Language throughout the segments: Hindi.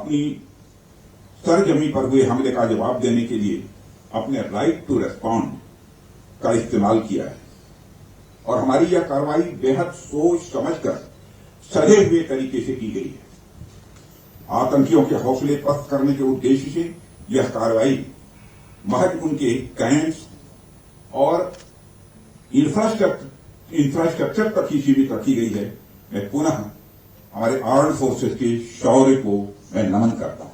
अपनी सरजमी पर हुए हमले का जवाब देने के लिए अपने राइट टू रेस्पॉन्ड का इस्तेमाल किया है और हमारी यह कार्रवाई बेहद सोच समझकर सधे हुए तरीके से की गई है। आतंकियों के हौसले पस्त करने के उद्देश्य से यह कार्रवाई महज उनके कैंप्स और इंफ्रास्ट्रक्चर तक ही सीमित रखी गई है। मैं पुनः हमारे आर्म्ड फोर्सेस के शौर्य को मैं नमन करता हूं।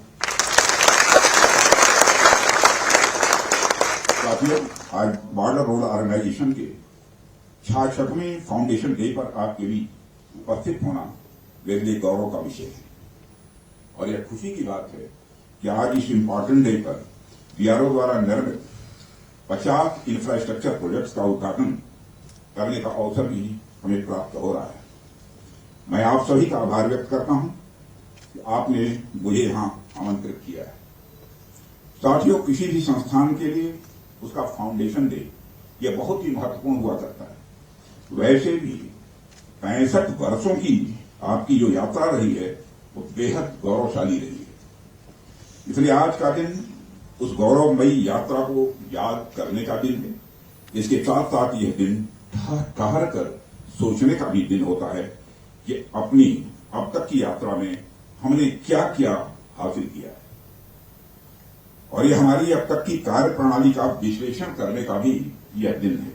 साथियों, आज बॉर्डर रोड ऑर्गेनाइजेशन के 66वें फाउंडेशन डे पर आपके बीच उपस्थित होना मेरे लिए गौरव का विषय है और यह खुशी की बात है कि आज इस इम्पोर्टेंट डे पर बीआरओ द्वारा निर्मित 50 इंफ्रास्ट्रक्चर प्रोजेक्ट्स का उद्घाटन करने का अवसर भी हमें प्राप्त हो रहा है। मैं आप सभी का आभार व्यक्त करता हूं कि आपने मुझे यहां आमंत्रित किया है। साथियों, किसी भी संस्थान के लिए उसका फाउंडेशन डे यह बहुत ही महत्वपूर्ण हुआ करता है। वैसे भी 65 वर्षों की आपकी जो यात्रा रही है वो बेहद गौरवशाली रही है। इसलिए आज का दिन उस गौरवमयी यात्रा को याद करने का दिन है। इसके साथ साथ यह दिन ठहर कर सोचने का भी दिन होता है कि अपनी अब तक की यात्रा में हमने क्या क्या हासिल किया है और यह हमारी अब तक की कार्य प्रणाली का विश्लेषण करने का भी यह दिन है।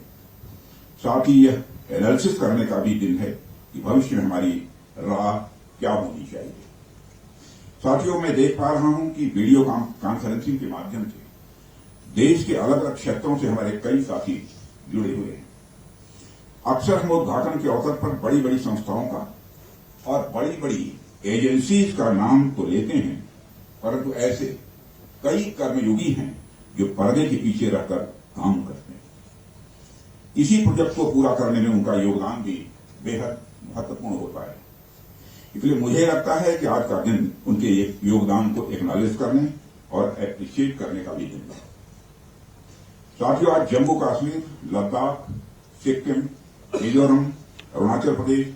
साथ ही यह एनालिसिस करने का भी दिन है कि भविष्य में हमारी राह क्या होनी चाहिए। साथियों, मैं देख पा रहा हूं कि वीडियो कॉन्फ्रेंसिंग के माध्यम से देश के अलग अलग क्षेत्रों से हमारे कई साथी जुड़े हुए हैं। अक्सर हम उद्घाटन के अवसर पर बड़ी बड़ी संस्थाओं का और बड़ी बड़ी एजेंसीज का नाम तो लेते हैं, परंतु ऐसे कई कर्मयोगी हैं जो पर्दे के पीछे रहकर काम करते हैं। इसी प्रोजेक्ट को पूरा करने में उनका योगदान भी बेहद महत्वपूर्ण होता है। इसलिए मुझे लगता है कि आज का दिन उनके योगदान को एक्नॉलेज करने और एप्रिशिएट करने का भी दिन है। साथियों, आज जम्मू कश्मीर, लद्दाख, सिक्किम, मिजोरम, अरुणाचल प्रदेश,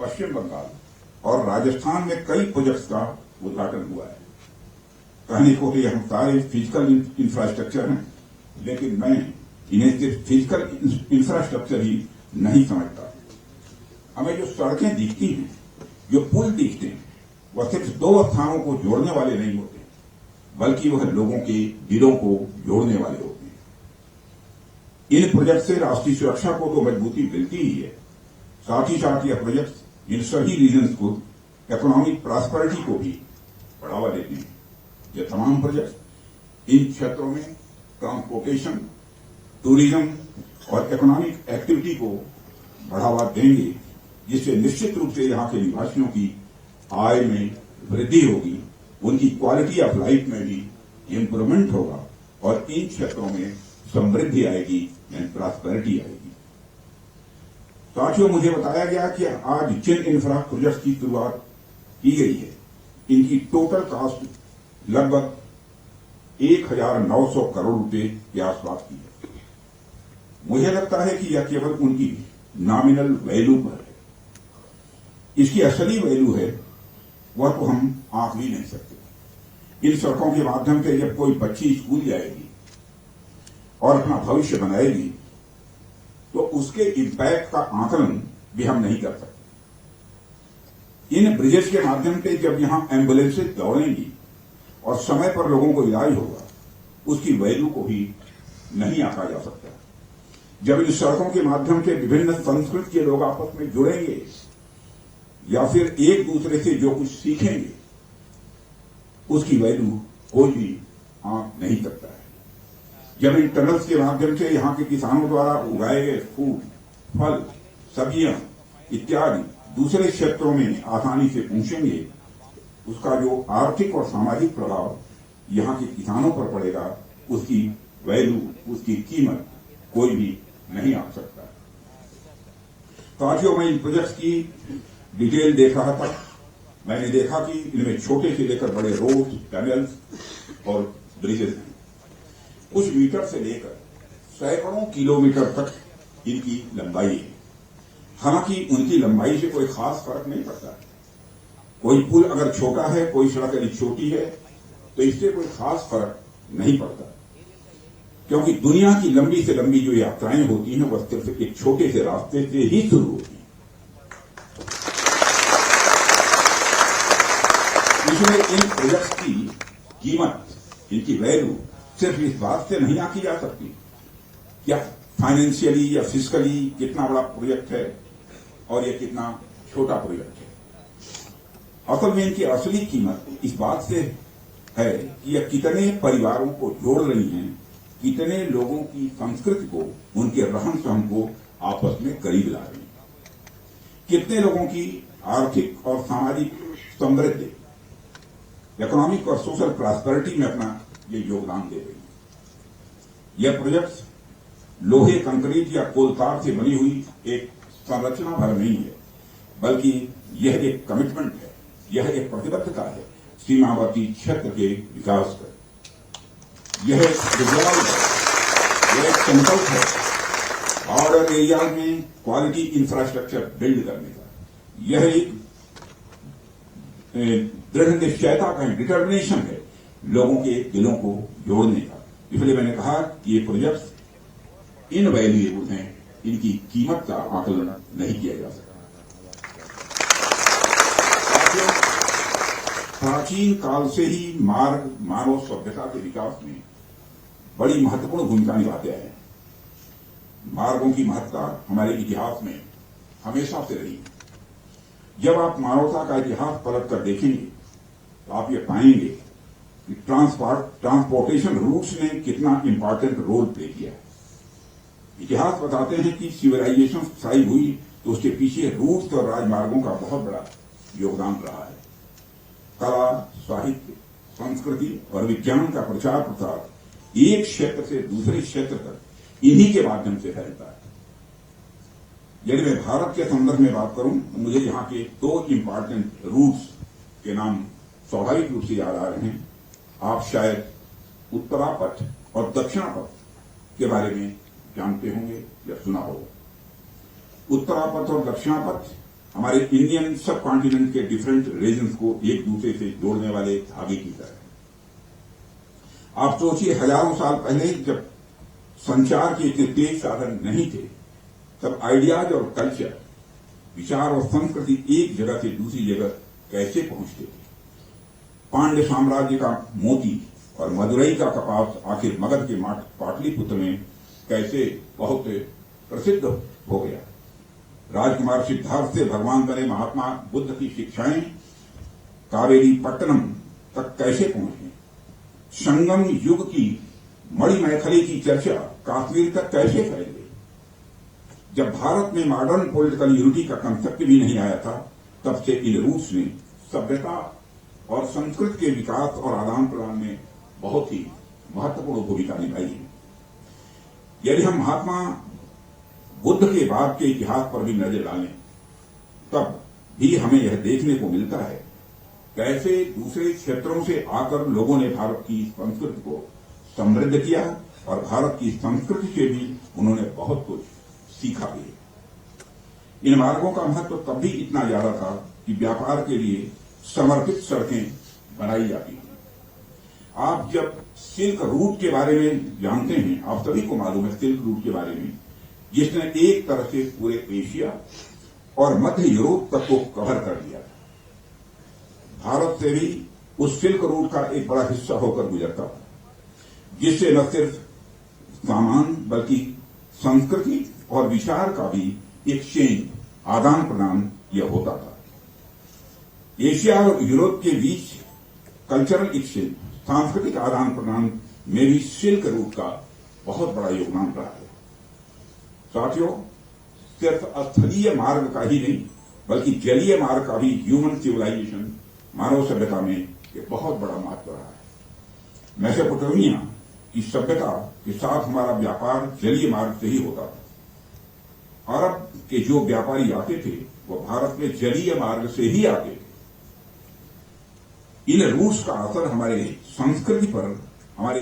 पश्चिम बंगाल और राजस्थान में कई प्रोजेक्ट्स का उद्घाटन हुआ है। कहने को कि हम सारे फिजिकल इंफ्रास्ट्रक्चर हैं, लेकिन मैं इन्हें सिर्फ फिजिकल इंफ्रास्ट्रक्चर ही नहीं समझता। हमें जो सड़कें दिखती हैं, जो पुल दिखते हैं, वह सिर्फ दो स्थानों को जोड़ने वाले नहीं होते, बल्कि वह लोगों के दिलों को जोड़ने वाले होते हैं। इन प्रोजेक्ट से राष्ट्रीय सुरक्षा को तो मजबूती मिलती ही है, साथ ही साथ यह प्रोजेक्ट इन सभी रीजन्स को इकोनॉमिक प्रॉस्पेरिटी को भी बढ़ावा देते हैं। ये तमाम प्रोजेक्ट इन क्षेत्रों में ट्रांसपोर्टेशन, टूरिज्म और इकोनॉमिक एक्टिविटी को बढ़ावा देंगे, जिससे निश्चित रूप से यहां के निवासियों की आय में वृद्धि होगी, उनकी क्वालिटी ऑफ लाइफ में भी इम्प्रूवमेंट होगा और इन क्षेत्रों में समृद्धि आएगी एंड प्रॉस्पेरिटी आएगी। साथियों, मुझे बताया गया कि आज जिन इंफ्रा प्रोजेक्ट की शुरुआत की गई है, इनकी टोटल कॉस्ट लगभग 1900 करोड़ रुपए के आसपास की है। मुझे लगता है कि यह केवल उनकी नॉमिनल वैल्यू पर है। इसकी असली वैल्यू है वह तो हम आंक भी नहीं सकते। इन सड़कों के माध्यम से जब कोई बच्ची स्कूल जाएगी और अपना भविष्य बनाएगी, तो उसके इंपैक्ट का आकलन भी हम नहीं कर सकते। इन ब्रिजेस के माध्यम से जब यहां एम्बुलेंसेज दौड़ेंगी और समय पर लोगों को इलाज होगा, उसकी वैल्यू को भी नहीं आंका जा सकता। जब इन सड़कों के माध्यम से विभिन्न संस्कृति के लोग आपस में जुड़ेंगे या फिर एक दूसरे से जो कुछ सीखेंगे, उसकी वैल्यू कोई भी आंक नहीं सकता है। जब इन टनल्स के माध्यम से यहां के किसानों द्वारा उगाए गए फूल, फल, सब्जियां इत्यादि दूसरे क्षेत्रों में आसानी से पहुंचेंगे, उसका जो आर्थिक और सामाजिक प्रभाव यहां के किसानों पर पड़ेगा, उसकी वैल्यू, उसकी कीमत कोई भी नहीं आ सकता। साथियों, मैं इन प्रोजेक्ट्स की डिटेल देख रहा था। मैंने देखा कि इनमें छोटे से लेकर बड़े रोड, टनल्स और ब्रिजेस हैं। कुछ मीटर से लेकर सैकड़ों किलोमीटर तक इनकी लंबाई है। हालांकि उनकी लंबाई से कोई खास फर्क नहीं पड़ता, कोई पुल अगर छोटा है, कोई सड़क यदि छोटी है, तो इससे कोई खास फर्क नहीं पड़ता, क्योंकि दुनिया की लंबी से लंबी जो यात्राएं होती हैं वह सिर्फ एक छोटे से रास्ते से ही शुरू होती हैं। इसमें इन प्रोजेक्ट्स की कीमत, इनकी वैल्यू सिर्फ इस बात से नहीं आंकी जा सकती क्या फाइनेंशियली या फिजिकली कितना बड़ा प्रोजेक्ट है और ये कितना छोटा प्रोजेक्ट है। असल में इनकी असली कीमत इस बात से है कि यह कितने परिवारों को जोड़ रही हैं, कितने लोगों की संस्कृति को, उनके रहन सहन को आपस में करीब ला रही हैं, कितने लोगों की आर्थिक और सामाजिक समृद्धि, इकोनॉमिक और सोशल प्रॉस्पेरिटी में अपना ये योगदान दे रही है। यह प्रोजेक्ट लोहे, कंक्रीट या कोलतार से बनी हुई एक संरचना भर नहीं है, बल्कि यह एक कमिटमेंट है, यह एक प्रतिबद्धता है सीमावर्ती क्षेत्र के विकास का। यह एक रिजॉल्व है, यह एक संकल्प है बॉर्डर एरिया में क्वालिटी इंफ्रास्ट्रक्चर बिल्ड करने का। यह एक दृढ़ निश्चयता का डिटर्मिनेशन है लोगों के दिलों को जोड़ने का। इसलिए मैंने कहा कि ये प्रोजेक्ट्स इनवैल्यूएबल हैं, इनकी कीमत का आकलन नहीं किया जा सकता। प्राचीन काल से ही मार्ग मानव सभ्यता के विकास में बड़ी महत्वपूर्ण भूमिका निभाते हैं। मार्गों की महत्ता हमारे इतिहास में हमेशा से रही। जब आप मानवता का इतिहास पलट कर देखेंगे तो आप ये पाएंगे कि ट्रांसपोर्टेशन रूट्स ने कितना इंपॉर्टेंट रोल प्ले किया है। इतिहास बताते हैं कि सिविलाइजेशन स्थायी हुई तो उसके पीछे रूट्स और राजमार्गों का बहुत बड़ा योगदान रहा है। कला, साहित्य, संस्कृति और विज्ञान का प्रचार प्रसार एक क्षेत्र से दूसरे क्षेत्र तक इन्हीं के माध्यम से फैलता है। यदि मैं भारत के संदर्भ में बात करूं तो मुझे यहां के दो इंपॉर्टेंट रूट्स के नाम स्वाभाविक रूप से याद आ रहे हैं। आप शायद उत्तरापथ और दक्षिणापथ के बारे में जानते होंगे या सुना होगा। उत्तरापथ और दक्षिणापथ हमारे इंडियन सब कॉन्टिनेंट के डिफरेंट रीजन्स को एक दूसरे से जोड़ने वाले धागे की तरह। आप सोचिए, हजारों साल पहले जब संचार के इतने तेज साधन नहीं थे, तब आइडियाज और कल्चर, विचार और संस्कृति एक जगह से दूसरी जगह कैसे पहुंचते थे। पांड्य साम्राज्य का मोती और मदुरई का कपास आखिर मगध के पाटलिपुत्र में कैसे बहुत प्रसिद्ध हो गया। राजकुमार सिद्धार्थ से भगवान बने महात्मा बुद्ध की शिक्षाएं कावेरी पट्टनम तक कैसे पहुंची। संगम युग की मणिमैथिली की चर्चा काश्मीर तक कैसे फैल गई। जब भारत में मॉडर्न पॉलिटिकल यूनिटी का कंसेप्ट भी नहीं आया था, तब से इन रूट्स ने सभ्यता और संस्कृति के विकास और आदान प्रदान में बहुत ही महत्वपूर्ण भूमिका निभाई है। यदि हम महात्मा बुद्ध के बाद के इतिहास पर भी नजर डालें, तब भी हमें यह देखने को मिलता है कैसे दूसरे क्षेत्रों से आकर लोगों ने भारत की संस्कृति को समृद्ध किया और भारत की संस्कृति से भी उन्होंने बहुत कुछ सीखा भी। इन मार्गों का महत्व तब भी इतना ज्यादा था कि व्यापार के लिए समर्पित सड़कें बनाई जाती थी। आप जब सिल्क रूट के बारे में जानते हैं, आप सभी को मालूम है सिल्क रूट के बारे में, जिसने एक तरह से पूरे एशिया और मध्य यूरोप तक को कवर कर दिया था। भारत से भी उस सिल्क रूट का एक बड़ा हिस्सा होकर गुजरता था, जिससे न सिर्फ सामान बल्कि संस्कृति और विचार का भी एक्सचेंज, आदान प्रदान यह होता था। एशिया और यूरोप के बीच कल्चरल एक्सचेंज, सांस्कृतिक आदान प्रदान में भी सिल्क रूट का बहुत बड़ा योगदान रहा है। साथियों, सिर्फ स्थलीय मार्ग का ही नहीं बल्कि जलीय मार्ग का भी ह्यूमन सिविलाइजेशन, मानव सभ्यता में एक बहुत बड़ा महत्व रहा है। मेसोपोटामिया की सभ्यता के साथ हमारा व्यापार जलीय मार्ग से ही होता था। अरब के जो व्यापारी आते थे वो भारत में जलीय मार्ग से ही आते थे। इन रूट्स का असर हमारे संस्कृति पर, हमारे